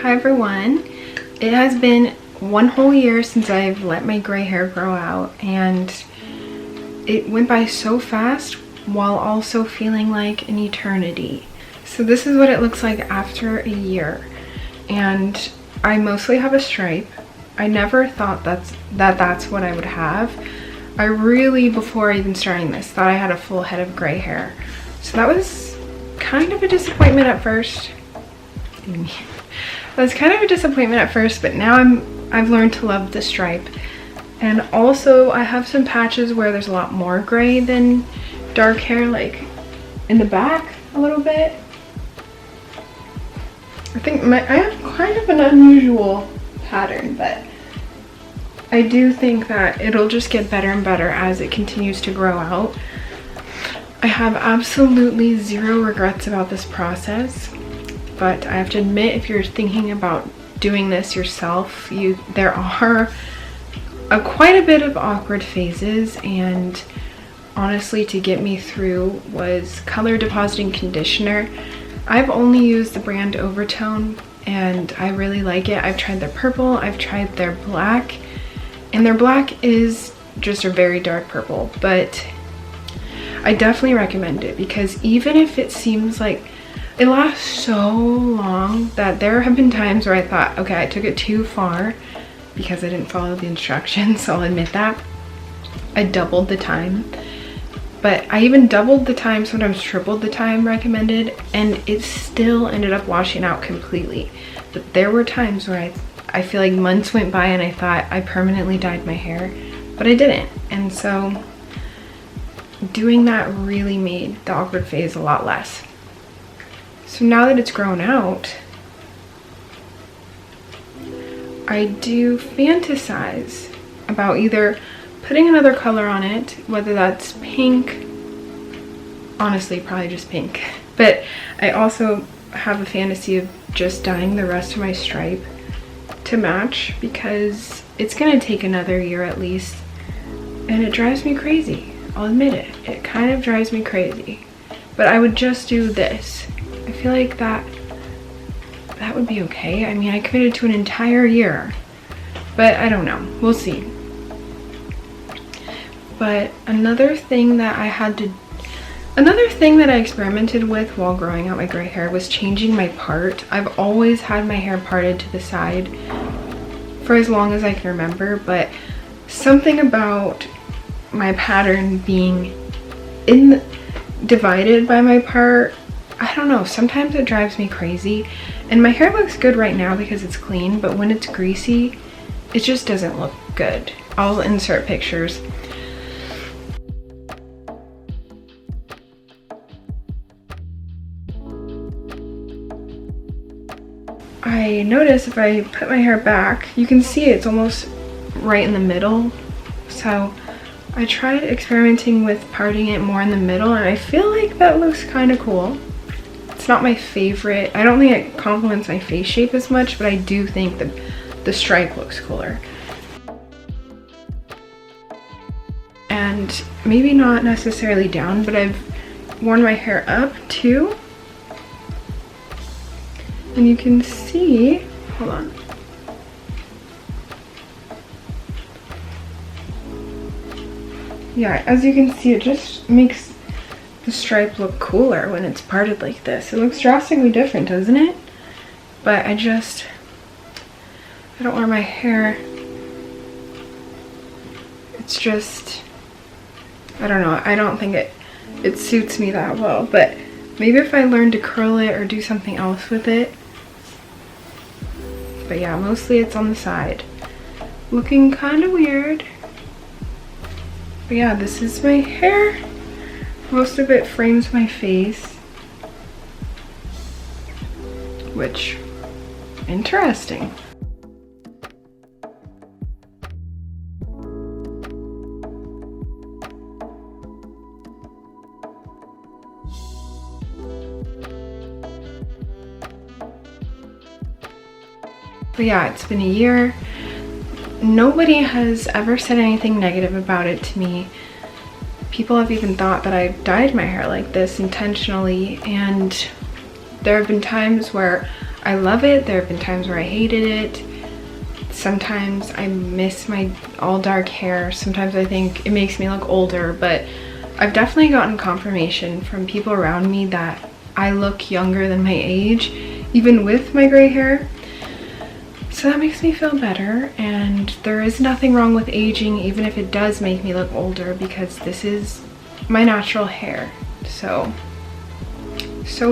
Hi everyone. It has been 1 whole year since I've let my gray hair grow out, and it went by so fast while also feeling like an eternity. So this is what it looks like after a year, and I mostly have a stripe. I never thought that's what I would have. I really, before even starting this, thought I had a full head of gray hair. So that was kind of a disappointment at first. That was kind of a disappointment at first, but now I've learned to love the stripe. And also I have some patches where there's a lot more gray than dark hair, like in the back a little bit. I think I have kind of an unusual pattern, but I do think that it'll just get better and better as it continues to grow out. I have absolutely zero regrets about this process, but I have to admit, if you're thinking about doing this yourself, there are quite a bit of awkward phases, and honestly, to get me through was color depositing conditioner. I've only used the brand Overtone and I really like it. I've tried their purple, I've tried their black, and their black is just a very dark purple, but I definitely recommend it because even if it seems like it lasts so long, that there have been times where I thought, okay, I took it too far because I didn't follow the instructions, so I'll admit that. I doubled the time, but I even doubled the time, sometimes tripled the time recommended, and it still ended up washing out completely. But there were times where I feel like months went by and I thought I permanently dyed my hair, but I didn't. And so doing that really made the awkward phase a lot less. So now that it's grown out, I do fantasize about either putting another color on it, whether that's pink, honestly probably just pink, but I also have a fantasy of just dyeing the rest of my stripe to match, because it's gonna take another year at least, and it drives me crazy. I'll admit it, it kind of drives me crazy, but I would just do this. I feel like that would be okay. I mean, I committed to an entire year, but I don't know, we'll see. But another thing that I experimented with while growing out my gray hair was changing my part. I've always had my hair parted to the side for as long as I can remember, but something about my pattern being divided by my part, I don't know, sometimes it drives me crazy. And my hair looks good right now because it's clean, but when it's greasy, it just doesn't look good. I'll insert pictures. I notice if I put my hair back, you can see it's almost right in the middle. So I tried experimenting with parting it more in the middle, and I feel like that looks kind of cool. It's not my favorite. I don't think it complements my face shape as much, but I do think that the stripe looks cooler. And maybe not necessarily down, but I've worn my hair up too. And you can see, hold on. Yeah, as you can see, it just makes the stripe look cooler when it's parted like this. It looks drastically different, doesn't it? But I don't wear my hair. It's just, I don't know. I don't think it suits me that well, but maybe if I learn to curl it or do something else with it. But yeah, mostly it's on the side. Looking kind of weird. But yeah, this is my hair. Most of it frames my face. Which, interesting. But yeah, it's been a year. Nobody has ever said anything negative about it to me. People have even thought that I've dyed my hair like this intentionally, and there have been times where I love it. There have been times where I hated it. Sometimes I miss my all dark hair. Sometimes I think it makes me look older, but I've definitely gotten confirmation from people around me that I look younger than my age, even with my gray hair. So that makes me feel better, and there is nothing wrong with aging, even if it does make me look older, because this is my natural hair. So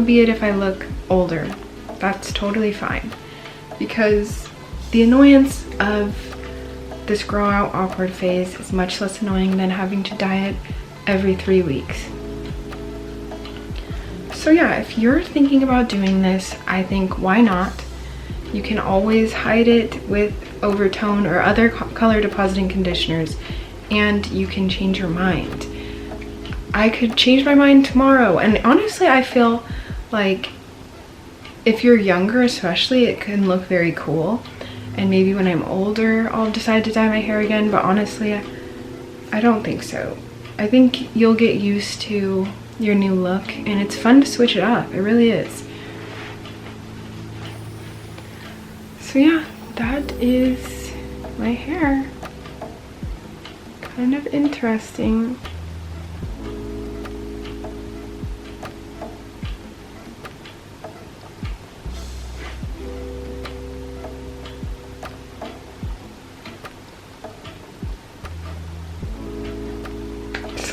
be it if I look older. That's totally fine, because the annoyance of this grow out awkward phase is much less annoying than having to dye it every 3 weeks. So yeah, if you're thinking about doing this, I think why not? You can always hide it with overtone or other color depositing conditioners, and you can change your mind. I could change my mind tomorrow, and honestly I feel like if you're younger especially, it can look very cool, and maybe when I'm older I'll decide to dye my hair again, but honestly I don't think so. I think you'll get used to your new look, and it's fun to switch it up. It really is. So yeah, that is my hair. Kind of interesting.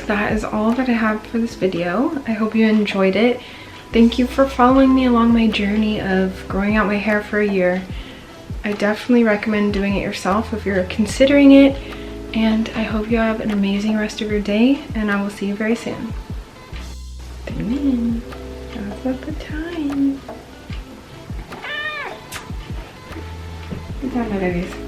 That is all that I have for this video. I hope you enjoyed it. Thank you for following me along my journey of growing out my hair for a year. I definitely recommend doing it yourself if you're considering it, and I hope you have an amazing rest of your day, and I will see you very soon. That's not the time. Good time, my babies.